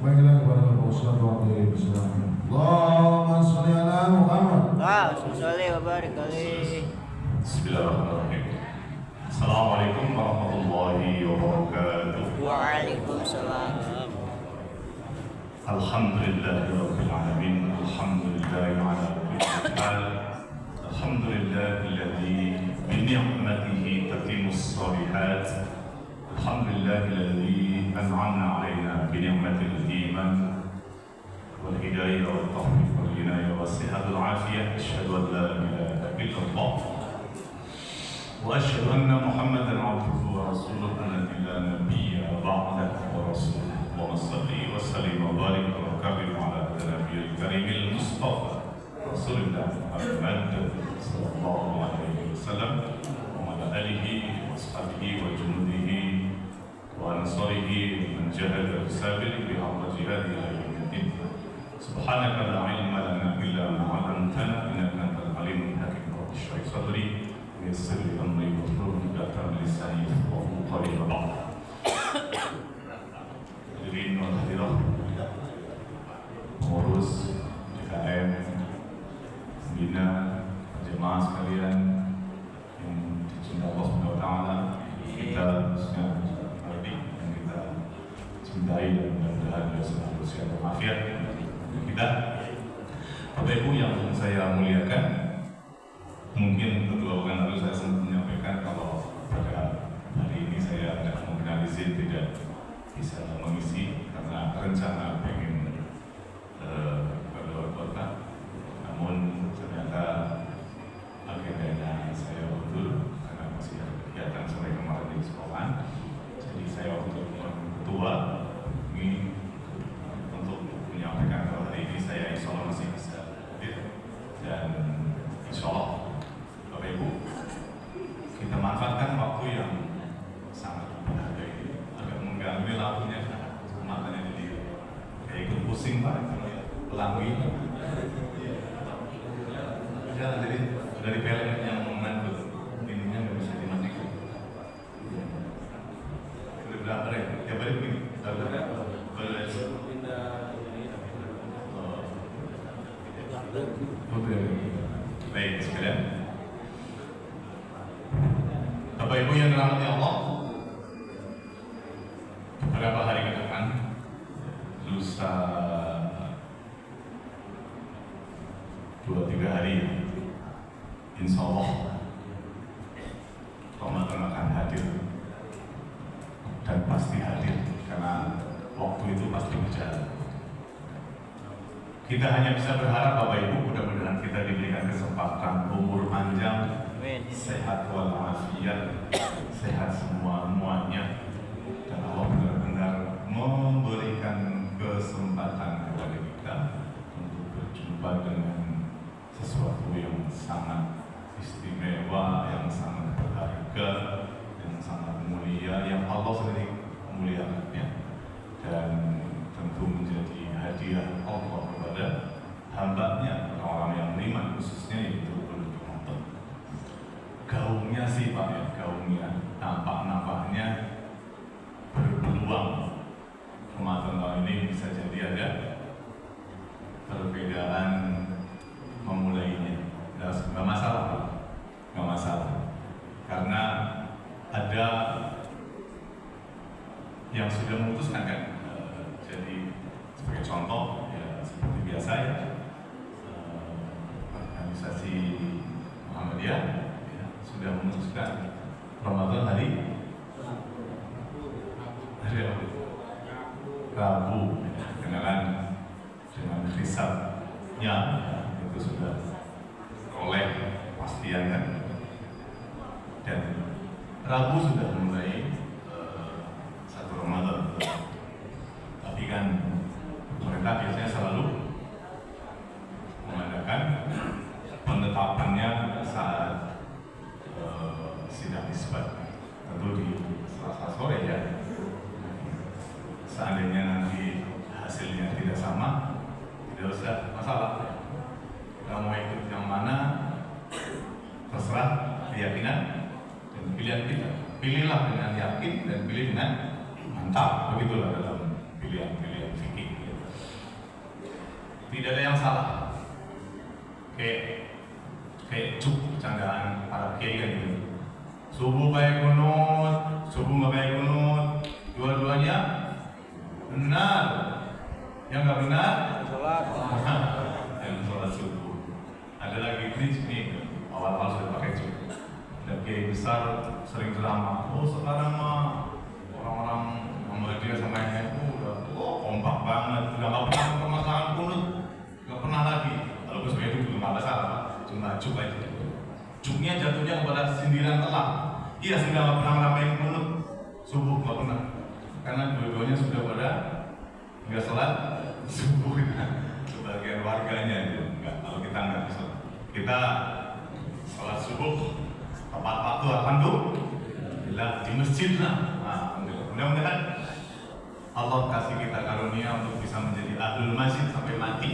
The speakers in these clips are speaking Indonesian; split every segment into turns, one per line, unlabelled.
Baiklah kepada Bapak Ustaz waktu bersilakan. Allahumma sholli ala Muhammad.
Sholli wa barik alaihi.
Bismillahirrahmanirrahim. Assalamualaikum warahmatullahi wabarakatuh.
Waalaikumsalam.
Alhamdulillahirabbil alamin. Alhamdulillahi ala kulli hal. Alhamdulillahilladzi bi ni'matihi tatimmus shalihat. Alhamdulillahilladzi an'amna 'alaina bi ni'matil iman wal hidayah wat tawfiq wal inayah was sihatul afiyah. Asyhadu an la ilaha illallah wa asyhadu anna Muhammadan 'abduhu wa rasuluhu alladzi la nabiyya ba'dahu wa rasuluhu. Allahumma shalli wa sallim wa barik wa karim 'ala nabiyil karimil mustafa Rasulullah Muhammad sallallahu alaihi wasallam wa 'ala alihi wa ashabihi wa junudihi wa ansarihi man jahada fi sabili bi haqq jihadi ila yaumiddin. Subhanaka la ilma lana illa ma 'allamtana innaka antal alimul hakim. Rabbi shrah sadri wa yassir li amri wahlul 'uqdatam min lisani yafqahu qawli. Hadirin wal hadirat, pengurus DKM, pembina, jemaah sekalian yang dicintai Allah Subhanahu wa taala, kita khususnya yang kita cintai dan mudah-mudahan juga selalu sehat walafiat kita. Bapak Ibu yang saya muliakan, mungkin beberapa waktu lalu saya sempat menyampaikan kalau pada hari ini saya ada kemungkinan izin tidak bisa mengisi karena rencana pengen ke luar kota, namun ternyata agendanya saya undur karena masih ada kegiatan sampai kemarin di sekolah. Jadi saya waktu ketua ini untuk menyampaikan kalau hari ini saya insya Allah masih bisa hadir, dan insya Allah Bapak Ibu kita manfaatkan waktu yang sangat berharga ini. Agak mengganggu lampunya, matanya jadi kayak ikut pusing Pak, pelangi. Ya, jadi dari pelek yang mengantuk ininya nggak bisa dimatikan. Udah berapa ya? Tiap hari begini. Baik sekalian, Bapak Ibu yang dirahmati Allah, beberapa hari ke depan, lusa 2-3 hari, insya Allah Ramadan akan hadir, dan pasti hadir karena waktu itu pasti berjalan. Kita hanya bisa berharap Bapak Ibu mudah-mudahan kita diberikan kesempatan umur panjang, sehat walafiat, sehat semuanya, dan Allah benar-benar memberikan kesempatan kepada kita untuk berjumpa dengan sesuatu yang sangat istimewa, yang sangat berharga, yang sangat mulia, yang Allah sendiri memuliakannya, dan tentu menjadi hadiah Allah kepada hambanya, orang-orang yang beriman, khususnya yaitu bulan Ramadan. Gaungnya sih Pak ya, gaungnya, nampak-nampaknya berpeluang Ramadan tahun ini bisa jadi ada perbedaan memulainya. Nggak masalah Pak, nggak masalah, karena ada yang sudah memutuskan kan. Jadi sebagai contoh ya seperti biasa ya, organisasi Muhammadiyah ya, sudah memutuskan Ramadan hari Rabu dengan hisabnya ya, itu sudah oleh pastian kan, dan Rabu sudah mulai 1 Ramadan. Tapi kan pemerintah biasanya selalu mengadakan penetapannya saat sidang isbat, tentu di Selasa sore ya. Seandainya nanti hasilnya tidak sama, tidak usah masalah. Kita mau ikut yang mana terserah keyakinan dan pilihan kita. Pilihlah dengan yakin dan pilih dengan mantap. Begitulah dalam pilihan-pilihan fikih. tidak ada yang salah. Kayak cuk candaan para kiai kan gitu. Subuh baik kunut, subuh nggak baik kunut, dua-duanya benar. Yang nggak benar,
Sholat.
yang sholat subuh. Ada lagi prinsip nih, awal-awal sudah pakai cuk. Dan kiai besar sering ceramah. Oh sekarang mah orang-orang Muhammadiyah sama NU udah kompak banget, udah nggak pernah permasalahan kunut, nggak pernah lagi. Kalau gue sebenarnya itu nggak masalah, cuma cuk aja. Cuknya jatuhnya kepada sindiran telak. Iya sudah nggak pernah ngeramein kunut subuh, nggak pernah, karena dua-duanya sudah pada nggak sholat subuh. Sebagian warganya itu nggak, kalau kita nggak bisa. Kita sholat subuh tepat waktu, alhamdulillah di masjid lah. Nah, mudah-mudahan Allah kasih kita karunia untuk bisa menjadi ahlul masjid sampai mati,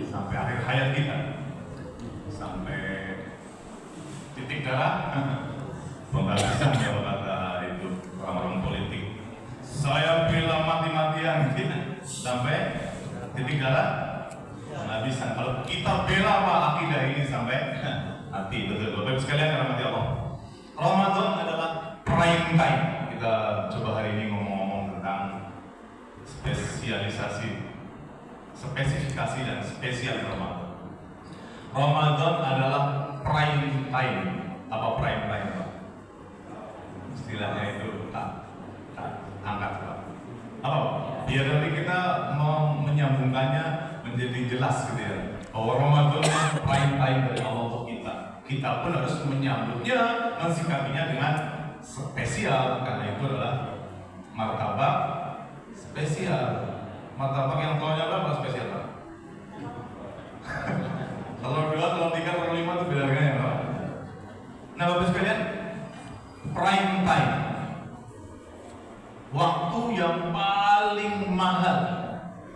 sampai akhir hayat kita, sampai titik darah pembalasan kalau kata itu orang-orang politik. Saya bilang mati-matian gitu, sampai titik darah penghabisan. Kalau kita bela apa akidah ini sampai mati, betul. Bapak sekalian rahmati Allah. Ramadan adalah prime time. Kita coba hari ini ngomong-ngomong tentang spesifikasi dan spesial Ramadan. Ramadan adalah prime time. Apa prime time, Pak? Istilahnya itu tak angkat, Pak. Apa? Biar nanti kita menyambungkannya menjadi jelas gitu ya. Bahwa Ramadan prime time dari Allah untuk kita. Kita pun harus menyambutnya, mensikapinya dengan spesial, karena itu adalah martabak spesial. Martabak yang telurnya berapa spesial, Pak? Telur 2, telur 3, telur 5 itu beda harganya, Pak. Nah, Bapak sekalian, prime time, waktu yang paling mahal,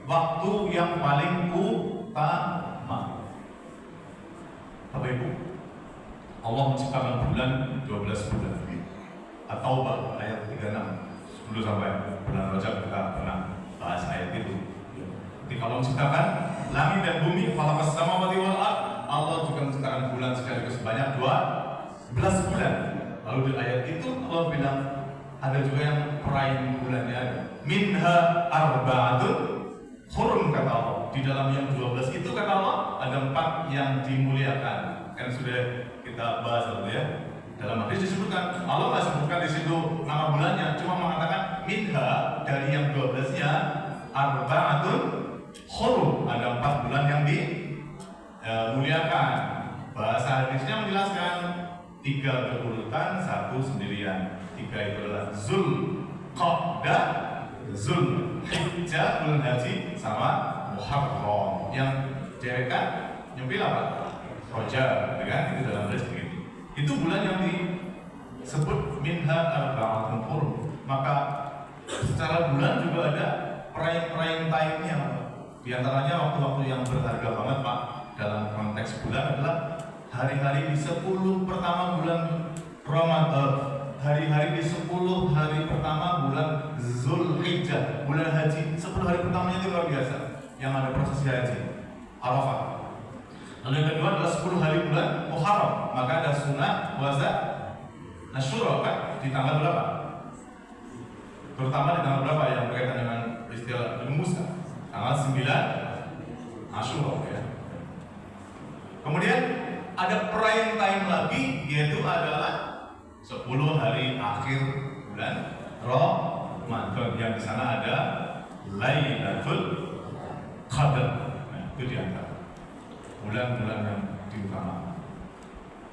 waktu yang paling utama. Bapak Ibu, Allah menciptakan bulan 12 bulan. At-Taubah ayat 36. Sebelum sampai bulan Rajab kita pernah bahas ayat itu. Jadi kalau menciptakan langit dan bumi, khalaqas samawati wal ardh, Allah juga menciptakan bulan sekaligus sebanyak 12 bulan. Lalu di ayat itu Allah bilang ada juga yang prime bulannya, minha arba'atun hurum, kata Allah. Di dalam yang 12 itu kata Allah ada 4 yang dimuliakan. Kan sudah kita bahas dulu ya. Dalam hadis disebutkan, Allah nggak sebutkan di situ nama bulannya, cuma mengatakan minha, dari yang 12-nya arba'atun hurum, ada 4 bulan yang dimuliakan. Bahasa hadisnya menjelaskan 3 berurutan, 1 sendirian. 3 itu adalah Zulqa'dah, Zulhijjah, bulan haji, sama Muharram. Yang derekan nyempil apa? Rajab, kan? Itu dalam hadis begitu. Itu bulan yang disebut minha arba'atun hurum. Maka secara bulan juga ada prime time-nya. Di antaranya waktu-waktu yang berharga banget, Pak, dalam konteks bulan adalah hari-hari di 10 pertama bulan Ramadan, hari-hari di 10 hari pertama bulan Zulhijjah, bulan haji. 10 hari pertamanya itu luar biasa, yang ada prosesi haji Arafah. Lalu yang kedua adalah 10 hari bulan Muharram, maka ada sunnah puasa Asyura, kan? Di tanggal berapa? Terutama di tanggal berapa yang berkaitan dengan istilah Nabi Musa? Tanggal 9 Asyura, ya. Kemudian ada prime time lagi, yaitu adalah 10 hari akhir bulan Ramadan, yang di sana ada Lailatul Qadar. Nah, itu di antara bulan-bulan yang diutamakan.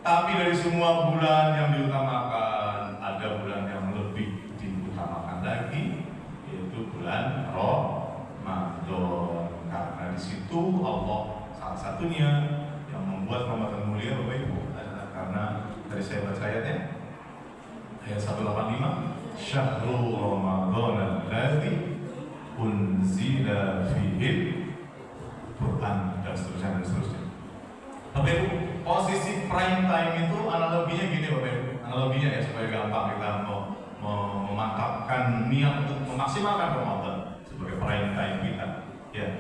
Tapi dari semua bulan yang diutamakan, ada bulan yang lebih diutamakan lagi, yaitu bulan Ramadan. Karena di situ Allah salah satunya yang membuat Ramadan mulia, Bapak Ibu, adalah karena dari saya baca ayatnya, ayat 185, Syahrul Ramadan alladzi unzila fihi Quran, dan seterusnya. Bapak Ibu, posisi prime time itu analoginya gini, Bapak Ibu. Analoginya ya, supaya gampang kita memantapkan niat untuk memaksimalkan Ramadan sebagai prime time kita. Ya.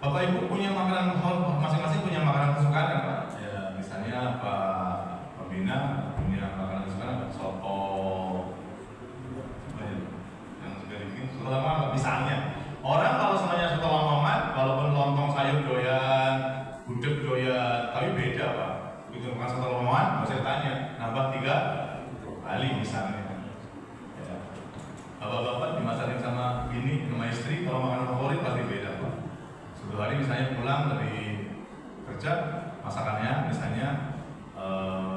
Bapak Ibu punya makanan, masing-masing punya makanan kesukaan kan Pak? Ya, misalnya Pak Pembina punya makanan kesukaan, soto, yang sudah dibikin soto lamongan. Misalnya, orang kalau semuanya soto lamongan, walaupun lontong sayur doyan, gudeg doyan, tapi beda Pak. Begitu makan soto lamongan, bisa ditanya, nambah 3 kali misalnya. Ya. Bapak-bapak dimasakin sama bini, sama istri, kalau makanan favorit pasti beda Pak. Suatu hari misalnya pulang dari kerja, masakannya misalnya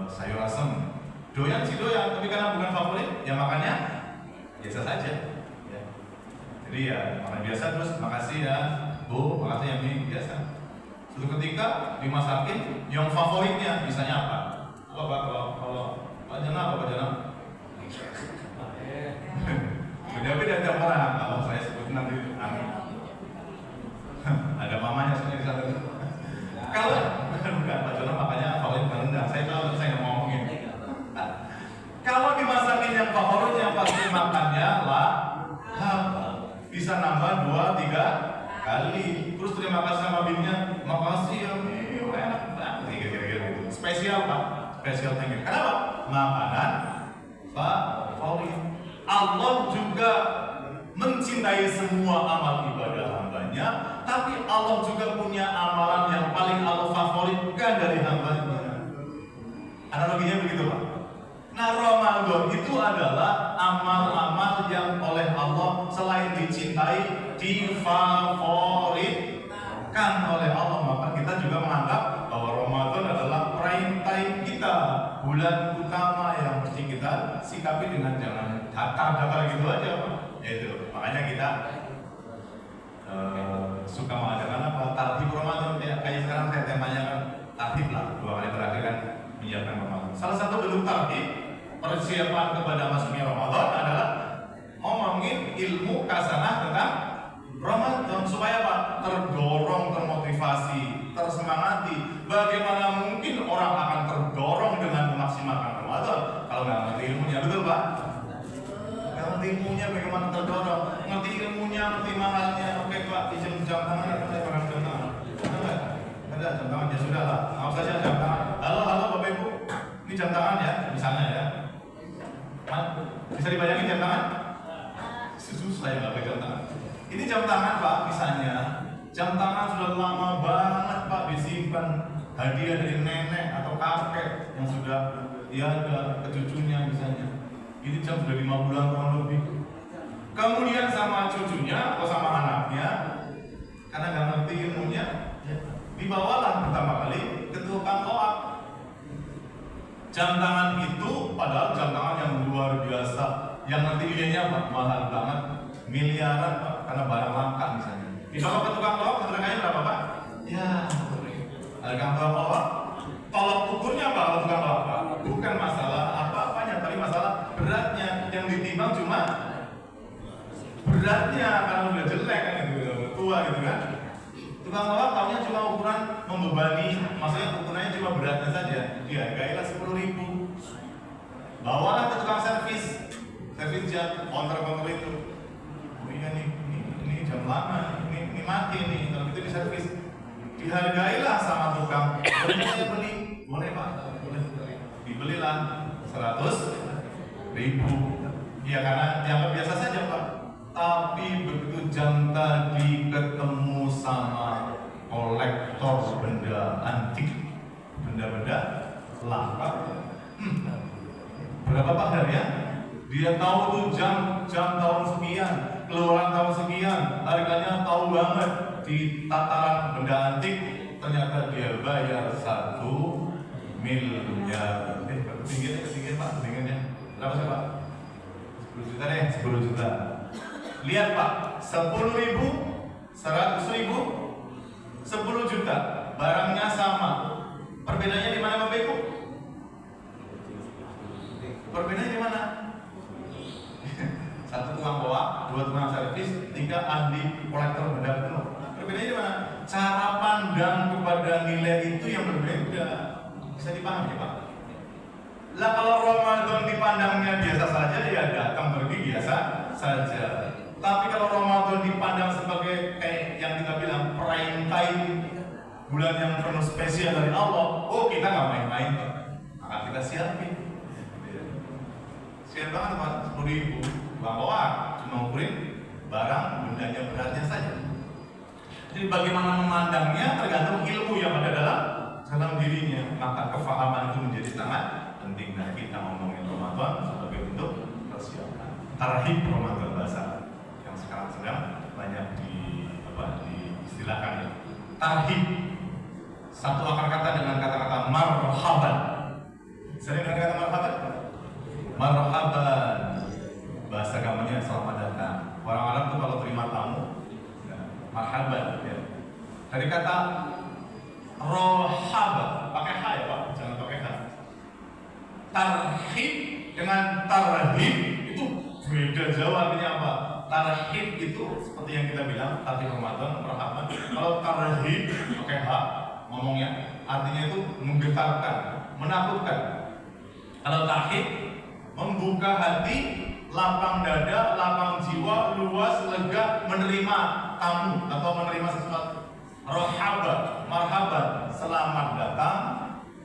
sayur asem, doyan sih doyan, tapi karena bukan favorit, ya makannya biasa saja. Ya. Jadi ya makan biasa terus makasih ya Bu, makasih ya Mi, biasa. Suatu ketika dimasakin yang favoritnya, misalnya apa? Apa kalau Pak Jana apa Pak Jana? Beda-beda tiap orang. Kalau saya sebut nanti ada mamanya sebenarnya di sana. Kalau bukan Pak Jono makanya favorit rendang. Saya tahu saya nggak mau ngomongin. Kalau dimasakin yang favoritnya pasti makannya lah bisa nambah 2-3 kali. Terus terima kasih sama bininya, makasih ya, enak banget kira-kira gitu. Spesial Pak, spesial thank you. Kenapa? Makanan favorit. Allah juga mencintai semua amal ibadah hambanya, tapi Allah juga punya amalan yang paling Allah favoritkan dari hambanya. Analoginya begitu Pak. Nah Ramadan itu adalah amal-amal yang oleh Allah selain dicintai, difavoritkan oleh Allah. Maka kita juga menganggap bahwa Ramadan adalah prime time kita, bulan utama yang mesti kita sikapi dengan jangan datar-datar gitu aja Pak. Itu makanya kita suka mengadakan apa? Tarhib Ramadan. Kayak sekarang saya temanya kan tarhib lah, 2 kali terakhir kan menyiapkan Ramadan. Salah satu bentuk tarhib persiapan kepada masuknya Ramadan adalah ngomongin ilmu kasanah tentang Ramadan supaya apa? Terdorong, termotivasi, tersemangati. Bagaimana mungkin orang akan terdorong dengan memaksimalkan Ramadan kalau nggak ngerti ilmunya, betul Pak? Nggak ngerti ilmunya bagaimana terdorong, ngerti ilmunya, ngerti mahalnya. Oke Pak, pinjam jam tangan atau saya pakai jam tangan? Ada jam tangan ya sudah lah, mau saja jam tangan. Halo Bapak Ibu, ini jam tangan ya, misalnya ya. Bisa dibayangin jam tangan? Susah ya nggak pakai jam tangan. Ini jam tangan Pak, misalnya jam tangan sudah lama banget Pak disimpan hadiah dari nenek atau kakek yang sudah ada ke cucunya misalnya. Ini jam sudah 5 bulan kurang lebih. Kemudian sama cucunya atau sama anaknya, karena nggak ngerti ilmunya, dibawalah pertama kali ke tukang loak. Jam tangan itu padahal jam tangan yang luar biasa, yang nanti nilainya Pak mahal banget, miliaran Pak, karena barang langka misalnya. Dibawa ke tukang loak, harganya berapa Pak? Ya, harga tukang loak. Tolok ukurnya apa kalau tukang loak Pak? Bukan masalah apa-apanya, tapi masalah beratnya. Yang ditimbang cuma beratnya, karena udah jelek kan gitu, tua gitu kan. Tukang loak tahunya cuma ukuran membebani, maksudnya ukurannya cuma beratnya saja. Dihargailah 10.000. Bawalah ke tukang servis jam, counter itu. Oh iya ini jam lama, ini mati nih, kalau gitu diservis. Dihargailah sama tukang. Boleh saya beli? Boleh Pak, boleh. Dibelilah 100.000. Ya karena dianggap biasa saja Pak. Tapi begitu jam tadi ketemu sama kolektor benda antik, benda-benda langka, berapa Pak harganya? Dia tahu tuh jam tahun sekian, keluaran tahun sekian, harganya tahu banget di tataran benda antik. Ternyata dia bayar 1 miliar. Ketinggian Pak, ketinggiannya berapa sih Pak? 10 juta deh, 10 juta. Lihat Pak, 10.000, 100.000, 10 juta, barangnya sama. Perbedaannya di mana Bapak Ibu? Perbedaannya di mana? 1 tukang loak, 2 tukang servis, 3 ahli kolektor benda kuno. Perbedaannya di mana? Cara pandang kepada nilai itu yang berbeda. Bisa dipahami Pak? Lah kalau Ramadan dipandangnya biasa saja, ya datang pergi biasa saja. Tapi kalau Ramadan dipandang sebagai kayak yang kita bilang prime time bulan yang penuh spesial dari Allah, oh kita nggak main-main Pak, akan kita siapin. Siap banget Pak, 10.000 bahwa cuma ukurin barang bendanya beratnya saja. Jadi bagaimana memandangnya tergantung ilmu yang ada dalam dirinya. Maka kefahaman itu menjadi sangat penting. Nah, kita ngomongin Ramadan sebagai bentuk persiapan. Tarhib Ramadan bahasa yang sekarang sedang banyak diistilahkan ya. Tarhib satu akar kata dengan kata-kata marhaban. Sering dengar kata marhaban? Marhaban bahasa agamanya selamat datang. Orang Arab tuh kalau terima tamu marhaban ya. Dari kata rohaba pakai ha ya Pak, jangan pakai ha. Tarhib dengan tarhib itu beda jauh. Artinya apa? Tarhib itu seperti yang kita bilang tarhib Ramadan, marhaban. Kalau tarhib pakai ha ngomongnya artinya itu menggetarkan, menakutkan. Kalau tarhib membuka hati, lapang dada, lapang jiwa, luas, lega, menerima tamu atau menerima sesuatu. Rohaba, marhaban, selamat datang,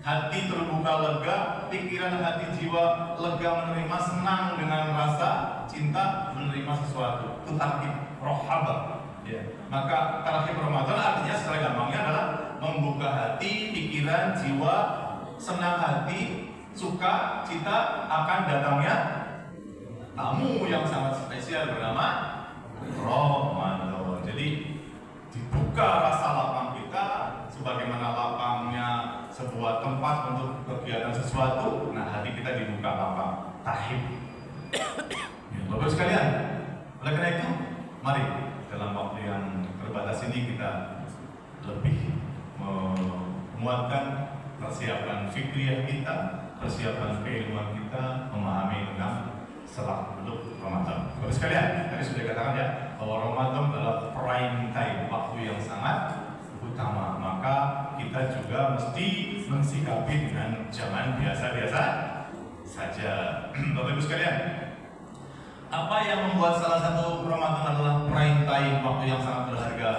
hati terbuka lega, pikiran hati jiwa lega menerima, senang dengan rasa cinta menerima sesuatu. Itu tarhib, rohaba. Ya. Maka tarhib Ramadan artinya secara gampangnya adalah membuka hati, pikiran, jiwa, senang hati, suka, cita akan datangnya tamu yang sangat spesial bernama Ramadan. Jadi dibuka rasa lapang kita sebagaimana lapangnya sebuah tempat untuk kegiatan sesuatu. Nah, hati kita dibuka lapang, tarhib. Ya, Bapak sekalian, oleh karena itu, mari dalam waktu yang terbatas ini kita lebih menguatkan persiapan fikriyah kita, persiapan keilmuan kita, memahami tentang seluk-beluk Ramadan. Bapak sekalian, tadi sudah dikatakan ya bahwa Ramadan adalah prime time, waktu yang sangat utama. Maka kita juga mesti mensikapi dengan jangan biasa-biasa saja. Bapak Ibu sekalian, apa yang membuat salah satu Ramadan adalah prime time, waktu yang sangat berharga?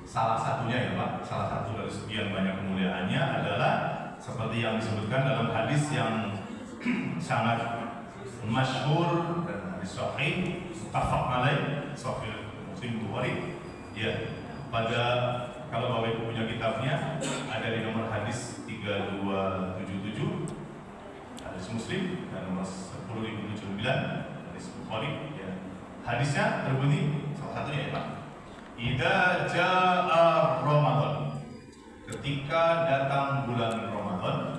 Salah satunya ya Pak, salah satu dari sekian banyak kemuliaannya adalah seperti yang disebutkan dalam hadis yang sangat masyhur dan hadis sahih, muttafaq alaih, sahih Muslim Bukhari. Ya, pada kalau Bapak Ibu punya kitabnya ada di nomor hadis 3277 hadis Muslim dan nomor 10.079 hadis Bukhari. Ya. Hadisnya berbunyi salah satunya ya Pak. Idza jaa Ramadan, ketika datang bulan Ramadan,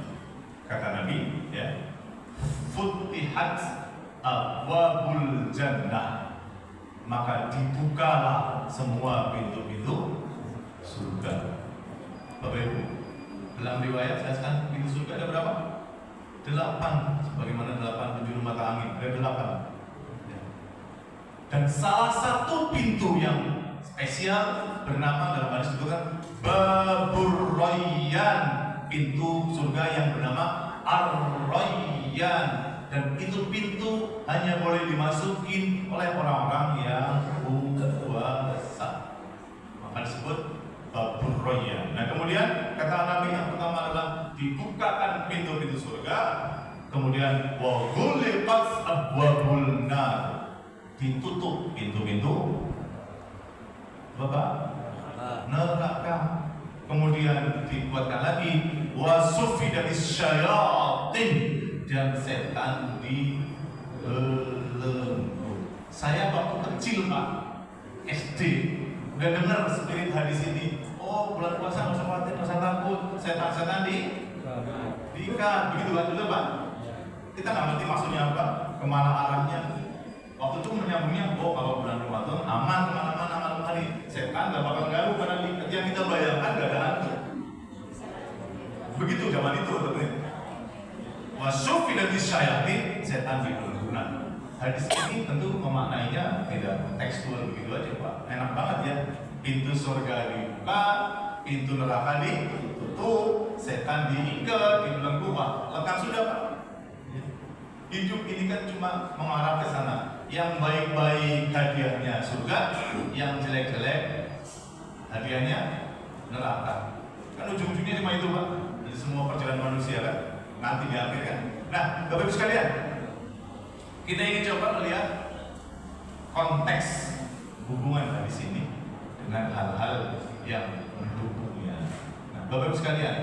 kata Nabi ya, futihat abwabul jannah, maka dibukalah semua pintu-pintu surga. Bapak Ibu, dalam riwayat saya sekarang pintu surga ada berapa? 8, sebagaimana 8 penjuru mata angin, ada 8 ya. Dan salah satu pintu yang spesial bernama dalam hadis itu kan Babur Rayyan, pintu surga yang bernama Ar-Rayyan, dan itu pintu hanya boleh dimasukin oleh orang-orang yang puasa, maka disebut Babur Rayyan. Nah, kemudian kata Nabi yang pertama adalah dibukakan pintu-pintu surga, kemudian wa ghuliqat abwabun nar, ditutup pintu-pintu Bapak neraka. Kemudian dibuatkan lagi wasufi dari syayatin, dan setan dibelenggu. Saya waktu kecil Pak, SD, udah dengar spirit hadis ini. Oh, bulan puasa nggak usah khawatir, nggak usah takut, setan-setan diikat, begitu kan dulu Pak. Kita nggak ngerti maksudnya apa, kemana arahnya. Waktu itu menyambungnya, oh kalau bulan Ramadan aman kemana-mana malam hari, setan gak bakal ganggu karena yang kita bayangkan gak ada hantu. Begitu zaman itu teman-teman. Wasufi dari syayatin, setan dibelenggu. Hadis ini tentu memaknainya tidak tekstual begitu aja Pak. Enak banget ya, pintu surga dibuka, pintu neraka ditutup, setan diikat, dibelenggu. Wah, lengkap sudah Pak. Hidup ini kan cuma mengarah ke sana. Yang baik-baik hadiahnya surga, yang jelek-jelek hadiahnya neraka. Kan ujung-ujungnya cuma itu Pak. Jadi semua perjalanan manusia kan nanti di akhir kan. Nah, Bapak Ibu sekalian, kita ingin coba melihat konteks hubungan di sini dengan hal-hal yang mendukungnya. Nah, Bapak Ibu sekalian,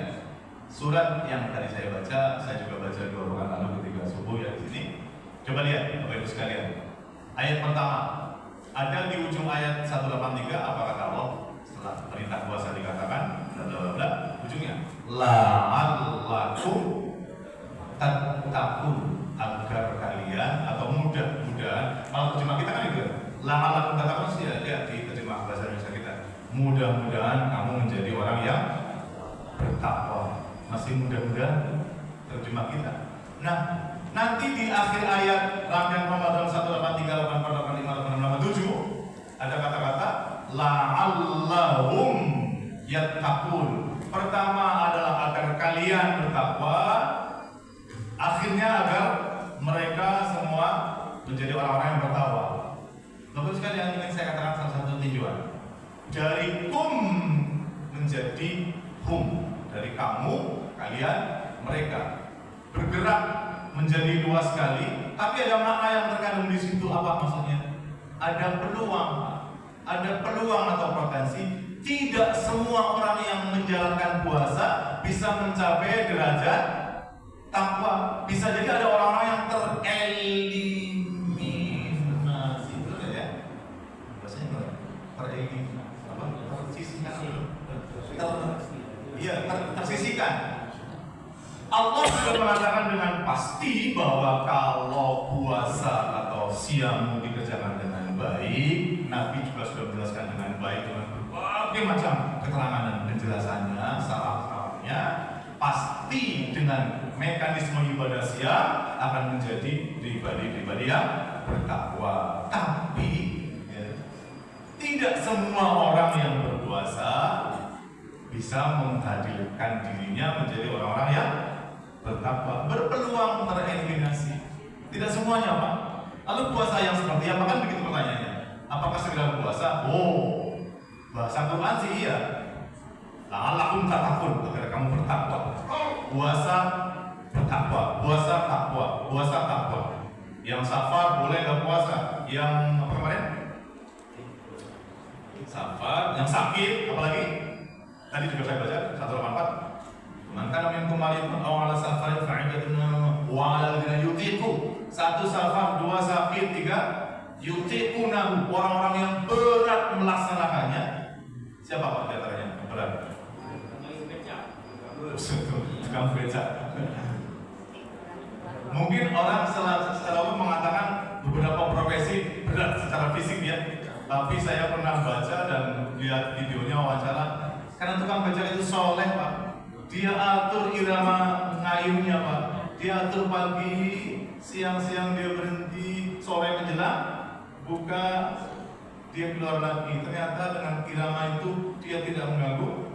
surat yang tadi saya baca, saya juga baca 2 pekan lalu ketika subuh ya di sini. Coba lihat Bapak Ibu sekalian. Ayat pertama ada di ujung ayat 183, apa kata Allah setelah perintah puasa dikatakan ujungnya la'allakum tattaqun, agar kalian atau mudah-mudahan, kalau terjemah kita kan itu la'allakum tattaqun sih ya di terjemah bahasa Indonesia kita, mudah-mudahan kamu menjadi orang yang bertakwa. Masih mudah-mudahan terjemah kita. Nah, nanti di akhir ayat rangkaian Ramadan 183, 84, 85, 86, 87 ada kata-kata la'allahum yattaqun. Pertama adalah agar kalian bertakwa, akhirnya agar mereka semua menjadi orang-orang yang bertakwa. Bapak sekalian, ingin saya katakan salah satu tujuan dari kum menjadi hum, dari kamu, kalian, mereka bergerak menjadi luas sekali, tapi ada makna yang terkandung di situ. Apa maksudnya? Ada peluang atau potensi. Tidak semua orang yang menjalankan puasa bisa mencapai derajat takwa. Bisa jadi ada orang-orang yang tereliminasi, betul ya? Bahasanya tersisihkan. Allah sudah mengatakan dengan pasti bahwa kalau puasa atau siam dikerjakan dengan baik, Nabi juga sudah menjelaskan dengan baik dengan berbagai macam keterangan dan penjelasannya, syarat-syaratnya, pasti dengan mekanisme ibadah siam akan menjadi pribadi-pribadi yang bertakwa. Tapi ya, tidak semua orang yang berpuasa bisa menghadirkan dirinya menjadi orang-orang yang bertakwa, berpeluang tereliminasi. Tidak semuanya Pak. Lalu puasa yang seperti apa, kan begitu pertanyaannya? Apakah segala puasa? Oh, bahasa Quran sih iya. La'allakum tattaqun, agar kamu bertakwa. Puasa bertakwa, puasa takwa, puasa takwa. Yang safar boleh nggak puasa? Yang apa kemarin? Safar, yang sakit, apalagi? Tadi juga saya baca 184. Man kana minkum maridun aw ala safarin fa'idatun wa 'ala alladziina yutiqu. 1 safar, 2 sakit, 3 yutiqunahu, orang-orang yang berat melaksanakannya. Siapa Pak di antaranya yang berat? Tukang beca. Mungkin orang secara umum mengatakan beberapa profesi berat secara fisik ya. Tapi saya pernah baca dan lihat videonya, wawancara. Karena tukang beca itu soleh Pak. Dia atur irama ngayunya Pak. Dia atur pagi, siang-siang dia berhenti, sore menjelang buka, dia keluar lagi. Ternyata dengan irama itu dia tidak mengganggu.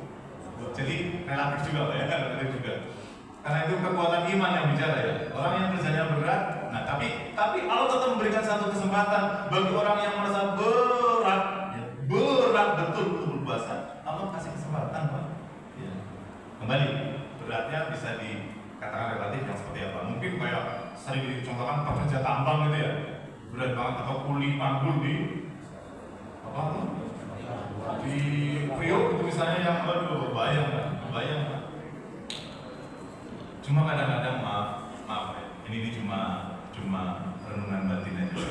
Jadi relatif juga Pak ya, relatif juga. Karena itu kekuatan iman yang bicara ya. Orang yang kerjanya berat, nah tapi Allah tetap memberikan satu kesempatan bagi orang yang merasa berat, ya, berat betul untuk berpuasa. Allah kasih kesempatan Pak. Ya. Kembali, beratnya bisa dikatakan relatif yang seperti apa? Mungkin kayak sering dicontohkan pekerja tambang gitu ya, berat banget, atau kuli panggul di apa tuh? Di Priok itu misalnya yang bayang. Cuma kadang-kadang maaf ya, ini cuma renungan batin aja.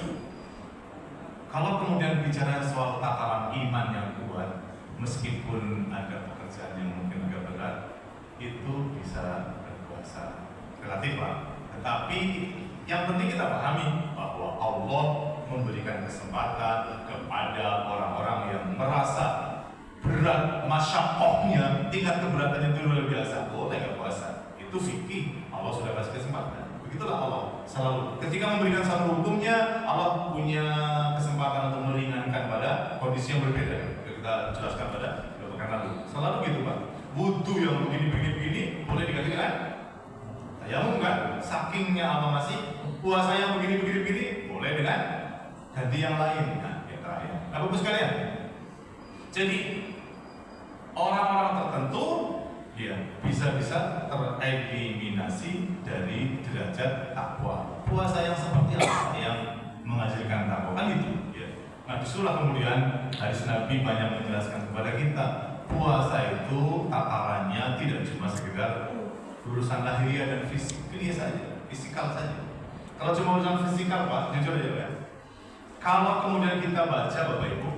Kalau kemudian bicara soal tataran iman yang kuat, meskipun ada pekerjaan yang mungkin agak berat, itu bisa berpuasa relatif Pak. Tetapi yang penting kita pahami bahwa Allah memberikan kesempatan kepada orang-orang yang merasa berat, masyakohnya, tingkat keberatannya itu luar biasa, boleh nggak puasa. Itu fikih, Allah sudah kasih kesempatan. Begitulah Allah selalu. Ketika memberikan satu hukumnya, Allah punya kesempatan untuk meringankan pada kondisi yang berbeda. Kita jelaskan pada pekan lalu. Selalu gitu Pak. Wudhu yang begini boleh diganti dengan tayamum kan? Sakingnya apa masih? Puasa yang begini boleh dengan ganti yang lain. Nah, yang terakhir. Nah, Bapak sekalian. Jadi orang-orang tertentu ya bisa-bisa tereliminasi dari derajat takwa. Puasa yang seperti apa yang menghasilkan takwa kan itu ya. Nah disitulah kemudian hadis Nabi banyak menjelaskan kepada kita puasa itu tatarannya tidak cuma sekedar urusan lahiriah dan fisikal saja, fisikal saja. Kalau cuma urusan fisikal Pak, jujur aja ya. Kalau kemudian kita baca Bapak Ibu,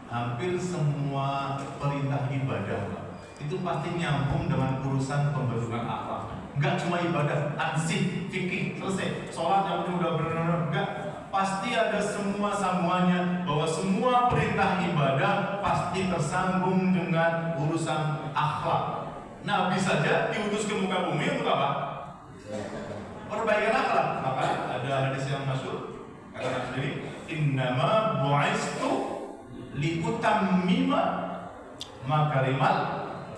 hampir semua perintah ibadah Pak, itu pasti nyambung dengan urusan pembentukan akhlak. Enggak cuma ibadah, ansih, fikih, selesai. Sholat yang penting udah benar-benar enggak. Pasti ada semua sambungannya, bahwa semua perintah ibadah pasti tersambung dengan urusan akhlak. Nabi saja diutus ke muka bumi untuk apa? Perbaikan akhlak. Maka ada hadis yang masyhur, kata Nabi sendiri, innama bu'istu liutammima makarimal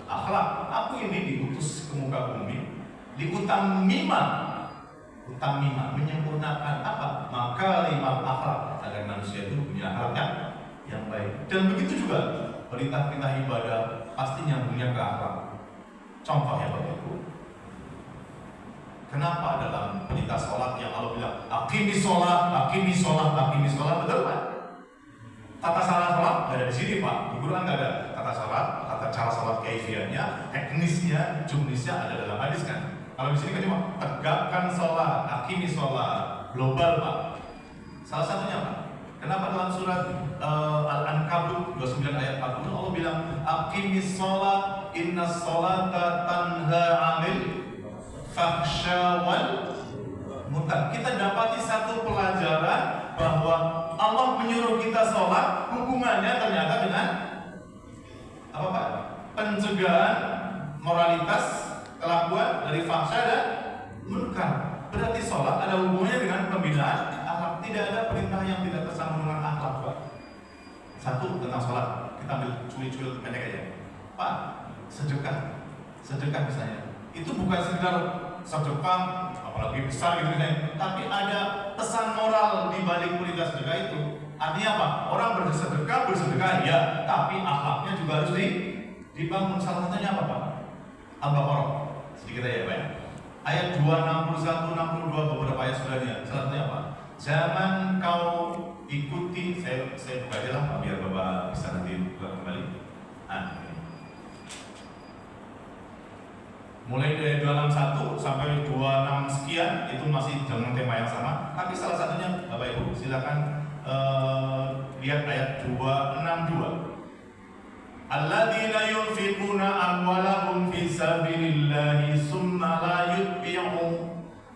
akhlak. Aku ini diutus ke muka bumi liutammima, utamima, menyempurnakan apa? Makarimal akhlak, agar manusia itu punya akhlak yang baik. Dan begitu juga perintah-perintah ibadah pasti nyambungnya ke akhlak. Contoh ya Bapak Ibu, kenapa dalam perintah sholat yang Allah bilang aqimis sholat, aqimis sholat, aqimis sholat, betul Pak? Tata cara sholat nggak ada di sini Pak, di Quran nggak ada tata sholat, tata cara sholat kaifiahnya, teknisnya, jumnisnya ada dalam hadis kan? Kalau di sini kan cuma tegakkan sholat, aqimis sholat, global Pak. Salah satunya Pak, kenapa dalam surat Al-Ankabut 29 ayat 40 Allah bilang aqimis sholat, inna sholata tanha 'anil fahsya wal munkar. Kita dapati satu pelajaran bahwa Allah menyuruh kita sholat, hubungannya ternyata dengan apa Pak? Pencegahan moralitas kelakuan dari fahsya dan munkar. Berarti sholat ada hubungannya dengan pembinaan akhlak. Tidak ada perintah yang tidak tersambung dengan akhlak Pak. Satu tentang sholat, kita ambil cuil-cuil pendek aja Pak. Sedekah misalnya, itu bukan sekedar sedekah apalagi besar gitu misalnya, tapi ada pesan moral di balik perintah sedekah itu. Artinya apa? Orang bersedekah ya, tapi akhlaknya juga harus dibangun. Salah satunya apa Pak? Al-Baqarah sedikit aja Pak ya. Ayat 261, 62 beberapa ayat sudahnya. Salah satunya apa? Jangan kau ikuti, saya buka aja lah Pak, biar Bapak bisa nanti buka kembali. Mulai dari 261 sampai 26 sekian itu masih dengan tema yang sama. Tapi salah satunya Bapak Ibu silakan lihat ayat 262. Alladzina yunfiquna amwalahum fi sabilillahi summa la yutbi'u.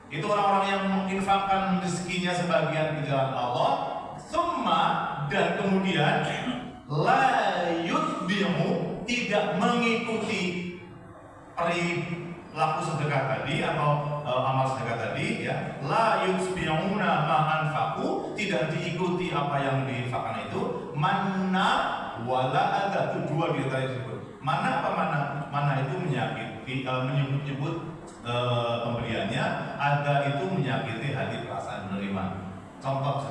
Itu orang-orang yang menginfakkan rezekinya sebagian ke jalan Allah, summa, dan kemudian la yutbi'u, tidak mengikuti perilaku sedekah tadi atau amal sedekah tadi ya, la yutbi'una ma anfaqu, tidak diikuti apa yang diinfakkan itu, manna wala adha. Itu dua di antara disebut. Mana apa mana? Mana itu menyakiti, menyebut-nyebut pemberiannya, ada itu menyakiti hati perasaan menerima. Contoh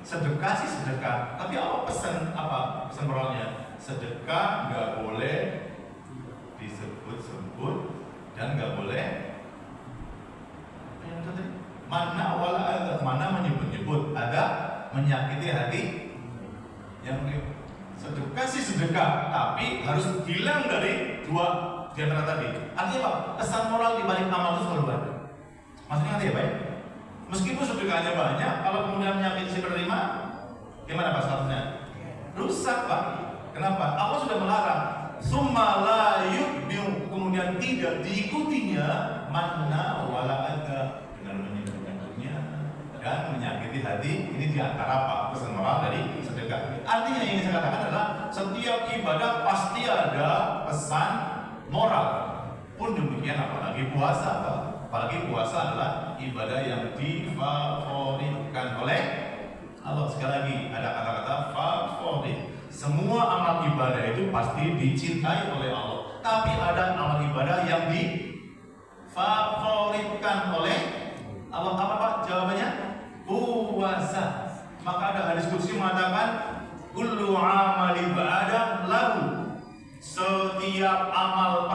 sedekah sih sedekah, tapi apa pesan moralnya? Sedekah nggak boleh disebut-sebut dan nggak boleh mana wala ada, mana menyebut-nyebut, ada menyakiti hati yang sedekah sih sedekah, tapi harus hilang dari dua di antara tadi. Artinya apa? Pesan moral di balik amal itu selalu ada. Maksudnya ngerti ya Pak? Meskipun sedekahnya banyak, kalau kemudian menyakiti si penerima, gimana Pak statusnya? Rusak Pak. Kenapa? Allah sudah melarang. Summa la yutbi'u, kemudian tidak diikutinya manna wala adha, dengan menyebut-nyebutnya dan menyakiti hati. Ini diantara apa? Pesan moral dari sedekah. Artinya yang saya katakan adalah setiap ibadah pasti ada pesan moral. Pun demikian apalagi puasa Pak. Apalagi puasa adalah ibadah yang difavoritkan oleh Allah. Sekali lagi ada kata-kata favorit. Semua amal ibadah itu pasti dicintai oleh Allah. Tapi ada amal ibadah yang difavoritkan oleh Allah. Apa Pak jawabannya? Puasa. Maka ada hadis qudsi mengatakan kullu amali ibadah lahu. Setiap amal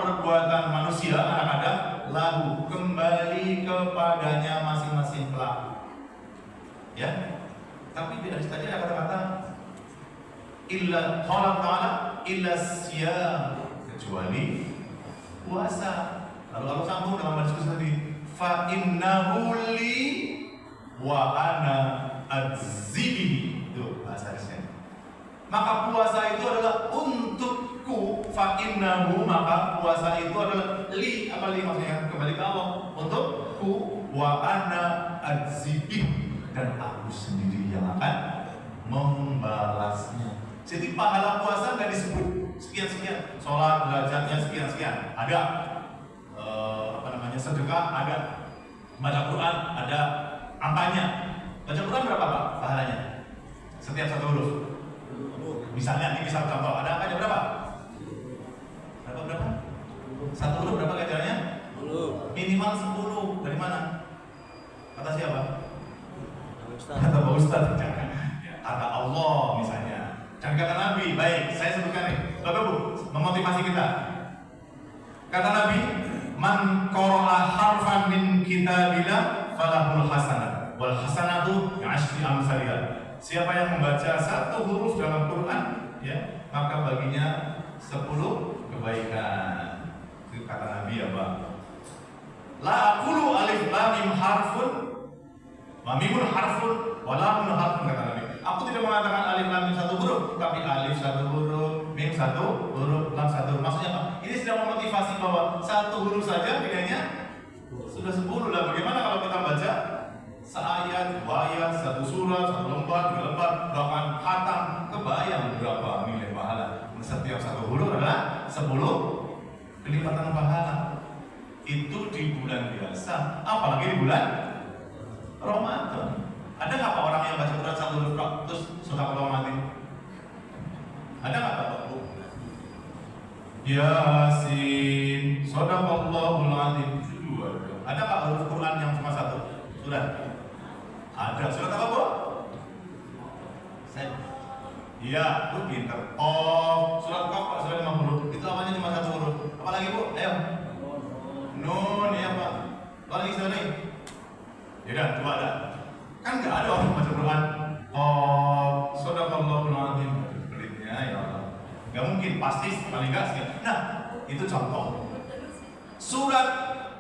illa qala ta'ala illa siyam, kecuali puasa. Lalu Allah sambung dalam diskusi tadi, fa innahu li wa ana adzibihi. Itu bahasa Indonesia. Maka puasa itu adalah untukku, fa innahu, maka puasa itu adalah li, apa li maksudnya? Kembali ke Allah, untukku, wa ana adzibihi, dan aku sendiri yang akan membalasnya. Jadi pahala puasa nggak disebut sekian-sekian, sholat derajatnya sekian-sekian, ada sedekah ada, baca Quran ada angkanya. Baca Quran berapa Pak pahalanya? Setiap satu huruf. Misalnya ini misal contoh, ada angkanya berapa? Berapa? Satu huruf berapa ganjarannya? 10. Minimal 10. Dari mana? Kata siapa? Kata Pak Ustaz. Jangan. Kata Allah misalnya. Jangan kata Nabi. Baik, saya sebutkan nih. Bapak Bu, memotivasi kita. Kata Nabi, man qara'a harfan min kitabillah falahul hasanah wal hasanatu bi'asyri amsalihha. Siapa yang membaca satu huruf dalam Quran, ya, maka baginya 10 kebaikan. Itu kata Nabi ya, Pak. La aqulu alif lam mim harfun wa mimun harfun wa lamun harfun, kata Nabi. Aku tidak mengatakan alif lam mim satu huruf, tapi alif satu huruf, mim satu huruf, lam satu huruf. Maksudnya apa? Ini sedang memotivasi bahwa satu huruf saja nilainya sudah 10 lah. Bagaimana kalau kita baca seayat, dua ayat, satu surat, satu lembar, 2 lembar, bahkan khatam, kebayang berapa nilai pahala. Setiap satu huruf adalah 10 kelipatan pahala. Itu di bulan biasa, apalagi di bulan Ramadan. Ada nggak Pak orang yang baca Quran satu huruf terus suka potong mati? Ada nggak Pak? Yasin, Shadaqallahul Adzim. Ada nggak huruf Quran yang cuma satu? Sudah. Ada. Surat apa Bu? Iya, Bu pinter. Oh, surat Qaf Pak, surat 50. Itu namanya cuma satu huruf. Apalagi Bu? Ayo. Nun, ya Pak. Lagi sana nih. Yaudah, coba ada. Kan nggak ada orang baca Quran. Oh, Shadaqallahul Adzim. Pelitnya ya Allah. Nggak mungkin, pasti paling nggak sekian. Nah, itu contoh. Surat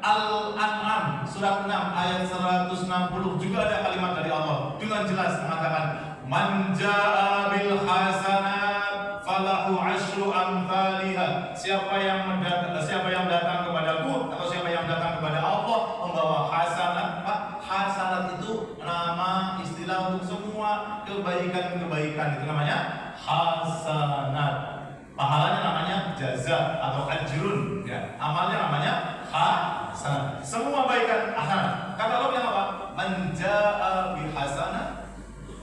Al-An'am, surat 6 ayat 160 juga ada kalimat dari Allah dengan jelas mengatakan, man jaa bil hasanat falahu asyru amthaliha. Siapa yang datang kepadaku atau siapa yang datang kepada Allah membawa hasanat. Pak, hasanat itu nama istilah untuk semua kebaikan-kebaikan. Itu namanya hasanat. Pahalanya namanya jaza atau ajrun, ya. Amalnya namanya hasanah. Semua baikan hasanah. Kata Allah bilang apa? Man jaa bi hasanah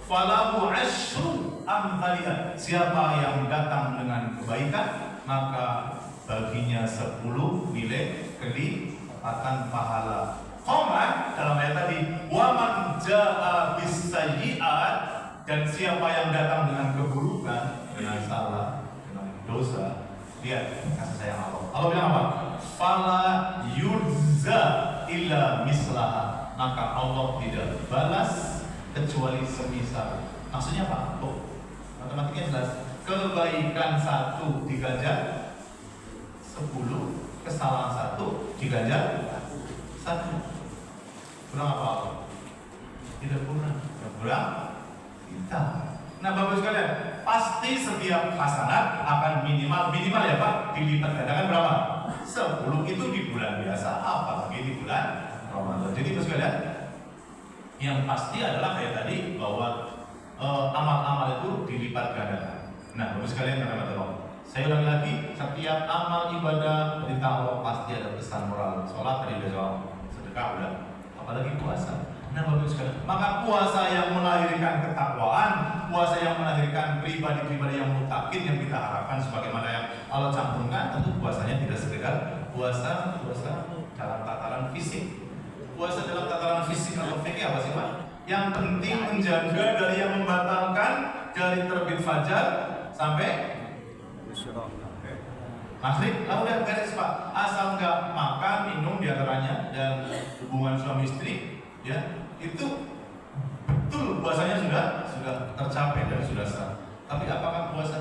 falahu asyru amthaliha. Siapa yang datang dengan kebaikan, maka baginya 10 nilai kelipatan pahala. Koma dalam ayat tadi, wa man jaa bis sayyi'at, dan siapa yang datang dengan keburukan, dengan salah, dosa, lihat kasih sayang Allah. Allah bilang apa? Fala yujza illa mislaha. Maka Allah tidak balas kecuali semisal. Maksudnya apa? Oh, matematikanya jelas. Kebaikan 1 diganjar 10, kesalahan 1 diganjar 1. Kurang apa? Tidak kurang. Kurang kita. Nah, Bapak sekalian, pasti setiap hasanat akan minimal ya Pak, dilipat gandakan berapa? 10. Itu di bulan biasa, apalagi di bulan Ramadan. Jadi Bapak sekalian, yang pasti adalah kayak tadi bahwa amal-amal itu dilipat gandakan. Nah, Bapak sekalian, kata Allah, saya ulangi lagi, setiap amal ibadah perintah Allah pasti ada pesan moral. Sholat tadi udah jawab, sedekah udah, apalagi puasa. Nah, Bapak sekalian, maka puasa yang melahirkan ketakwaan, puasa yang melahirkan pribadi-pribadi yang mutakin yang kita harapkan sebagaimana yang Allah cantumkan, tentu puasanya tidak sekedar puasa dalam tataran fisik. Puasa dalam tataran fisik atau fikih apa sih Pak? Yang penting menjaga dari yang membatalkan, dari terbit fajar sampai maghrib, lah udah beres Pak. Asal nggak makan, minum diantaranya dan hubungan suami istri, ya itu betul puasanya sudah tercapai dan sudah sah. Tapi apakah puasa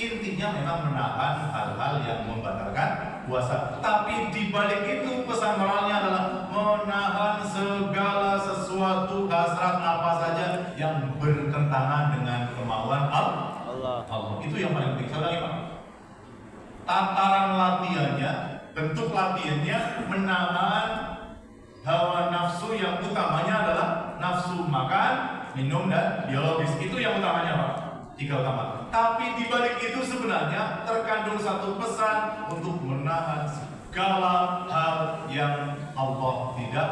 Intinya memang menahan hal-hal yang membatalkan puasa. Tapi di balik itu pesan moralnya adalah menahan segala sesuatu hasrat apa saja yang bertentangan dengan kemauan Allah. Itu yang paling penting. Saya ulangi, Pak. Tataran latihannya, bentuk latihannya menahan hawa nafsu yang utamanya adalah nafsu makan, minum, dan biologis. Itu yang utamanya, Pak. 3 utama. Tapi di balik itu sebenarnya terkandung satu pesan untuk menahan segala hal yang Allah tidak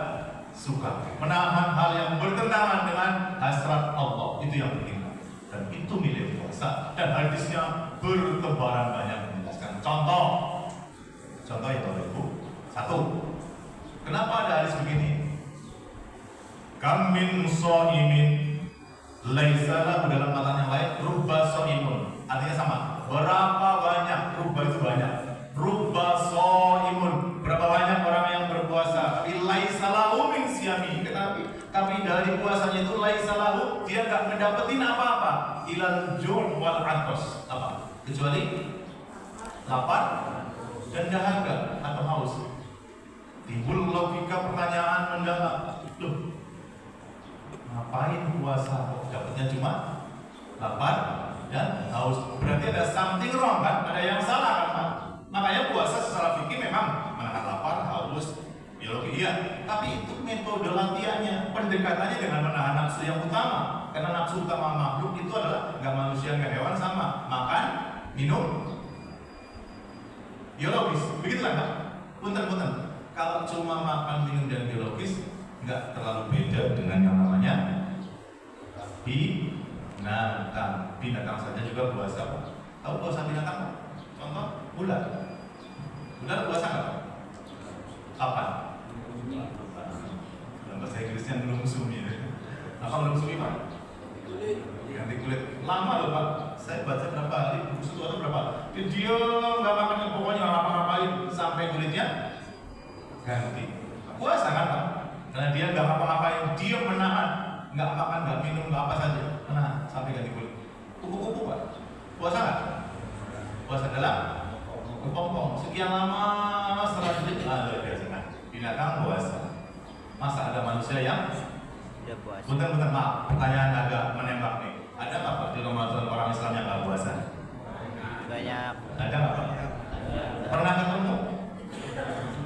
suka. Menahan hal yang bertentangan dengan hasrat Allah. Itu yang penting. Dan itu milik puasa. Dan hadisnya bertebaran banyak menjelaskan. Contoh ya Bapak Ibu. 1. Kenapa ada hadis begini? Kam min sha'imin laisa lahu, dalam kata yang lain rubba shaimun, artinya sama, berapa banyak, rubba itu banyak, rubba shaimun, berapa banyak orang yang berpuasa tapi laisa lahu min siyami, tapi dari puasanya itu laisa lahu, dia enggak mendapetin apa-apa, ilal jur' wal 'athas, apa? Kecuali lapar dan dahaga atau haus. Timbul logika pertanyaan mendalam, loh, ngapain puasa? Dapatnya cuma lapar dan haus. Berarti ada something wrong kan? Ada yang salah kan, Pak? Makanya puasa secara fikih memang menahan lapar, haus, biologi iya. Tapi itu metode latihannya, pendekatannya dengan menahan nafsu yang utama. Karena nafsu utama makhluk itu adalah nggak manusia nggak hewan sama, makan, minum, biologis. Begitulah, Pak. Punten. Kalau cuma makan, minum, dan biologis nggak terlalu beda dengan yang namanya binatang saja juga puasa. Tahu puasa binatang? Contoh ular. Ular puasa nggak? Kapan? Dalam bahasa Inggrisnya belum sumi. Apa belum sumi, Pak? Ganti kulit. Lama loh, Pak. Saya baca berapa hari, buku itu atau berapa? Dia nggak makan, pokoknya nggak ngapa-ngapain sampai kulitnya ganti. Puasa kan, Pak? Karena dia nggak ngapa-ngapain, dia menahan, nggak makan, nggak minum, nggak apa saja, menahan sampai ganti kulit. Kupu-kupu, Pak, puasa nggak? Puasa dalam kepompong. Sekian lama setelah itu, luar biasa. Nah, binatang puasa. Masa ada manusia yang
Tidak puasa.
Bentar, maaf, pertanyaan agak menembak nih. Ada nggak, Pak, di Ramadan orang Islam yang nggak puasa?
Banyak.
Ada nggak, Pak? Pernah ketemu?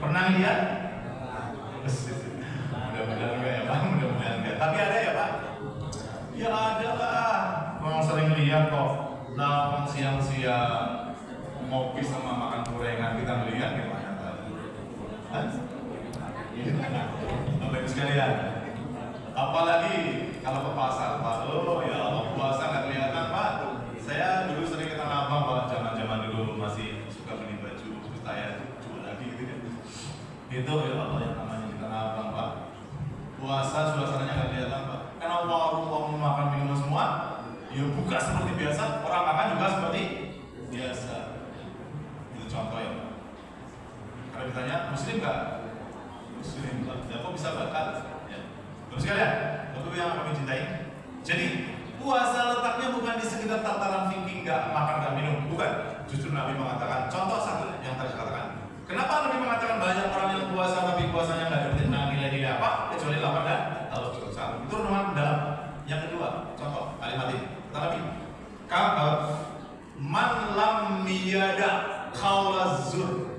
Pernah lihat? Mudah-mudahan enggak ya, Pak. Mudah-mudahan enggak. Tapi ada ya, Pak? Ya ada lah. Orang sering lihat kok. Nah, siang-siang ngopi sama makan gorengan, kita melihat gimana tadi? Bapak Ibu sekalian, apalagi kalau ke pasar, Pak. Oh ya Allah, puasa nggak kelihatan, Pak. Saya dulu sering ke Tanah Abang, Pak. Zaman-zaman dulu masih suka beli baju, terus saya jual lagi gitu kan. Itu ya Allah yang namanya di Tanah Abang, Pak. Puasa suasananya nggak kelihatan, Pak. Karena warung makan minum semua, ya buka seperti biasa. Orang makan juga seperti biasa. Itu contoh ya, Pak. Karena ditanya Muslim nggak? Muslim, Pak. Ya kok bisa batal? Ya. Bapak sekalian, Bapak yang kami cintai. Jadi puasa letaknya bukan di sekitar tataran fikih nggak makan nggak minum, bukan. Justru Nabi mengatakan, contoh satu yang tadi katakan. Kenapa Nabi mengatakan banyak orang yang puasa tapi puasanya nggak dapetin nilai-nilai apa kecuali lapar dan haus? Itu renungan dalam. Yang kedua, contoh kalimat ini kata Nabi, man lam yada qaulaz zur.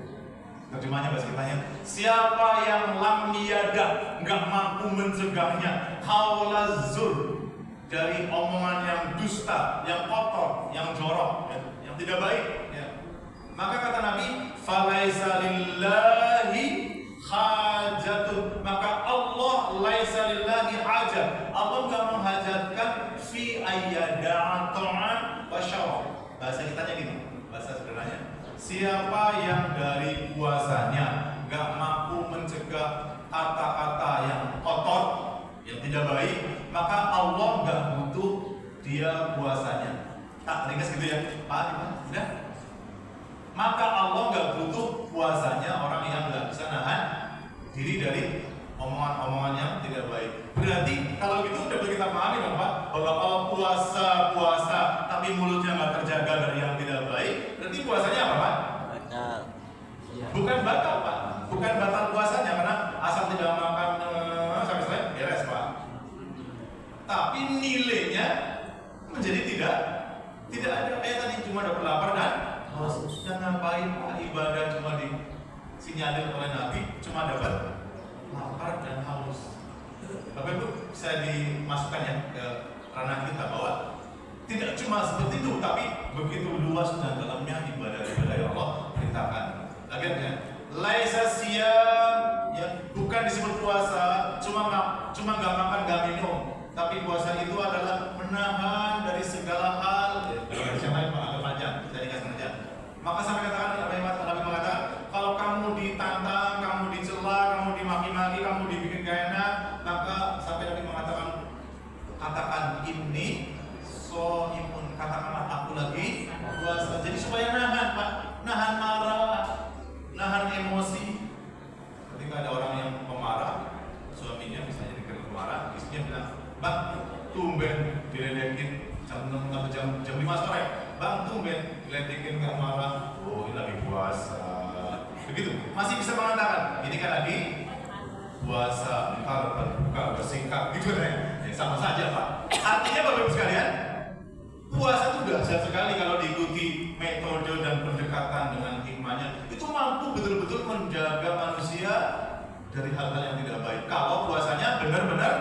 Terjemahnya bahasa kitanya, siapa yang lam yada, nggak mampu mencegahnya qaulaz zur, dari omongan yang dusta, yang kotor, yang jorok, ya, yang tidak baik, ya. Maka kata Nabi, falaisa lillahi hajatun, maka Allah laisa lillahi hajat, Allah nggak menghajatkan fi ayyada'a ta'an wa syarab. Bahasa kitanya gini, bahasa sederhananya, siapa yang dari puasanya nggak mampu mencegah kata-kata yang kotor, yang tidak baik, maka Allah nggak butuh dia puasanya. Tak ringkas gitu ya, Pak? Udah? Maka Allah nggak butuh puasanya orang yang nggak bisa nahan diri dari omongan-omongan yang tidak baik. Berarti kalau gitu udah kita pahami dong, Pak, bahwa kalau puasa tapi tapi mulutnya nggak terjaga dari yang tidak baik, berarti puasanya apa Pak?
Batal.
Bukan batal Pak, bukan batal puasanya karena asal tidak makan sampai selesai beres Pak. Tapi nilainya menjadi tidak ada kayak tadi cuma dapat lapar dan haus. Dan ngapain Pak ibadah cuma disinyalir oleh Nabi cuma dapat lapar dan haus. Bapak Ibu bisa dimasukkan ya ke ranah kita bahwa tidak cuma seperti itu, tapi begitu luas dan dalamnya ibadah-ibadah yang Allah perintahkan. Akhirnya, laisa siyam yang bukan disebut puasa, cuma nggak makan nggak minum, tapi puasa itu adalah menahan dari segala hal. Yang lain agak panjang, saya dikasih aja. Maka sampai katakan Nabi mengatakan, kalau kamu ditantang, kamu dicela, kamu dimaki-maki, kamu dibikin gak enak, maka sampai Nabi mengatakan, katakan ini so'imun, katakanlah aku lagi puasa. Jadi supaya nahan Pak, nahan marah, nahan emosi. Ketika ada orang yang pemarah, suaminya misalnya dikira pemarah, istrinya bilang, Bang, tumben diledekin jam 6 atau jam 5 sore. Bang, tumben diledekin gak marah. Oh, ini lagi puasa. Begitu, masih bisa mengatakan, ini kan lagi puasa, ntar berbuka, bersingkat, gitu ya. Sama saja Pak. Artinya Bapak Ibu sekalian, puasa itu dahsyat sekali kalau diikuti metode dan pendekatan dengan hikmahnya. Itu mampu betul-betul menjaga manusia dari hal-hal yang tidak baik. Kalau puasanya benar-benar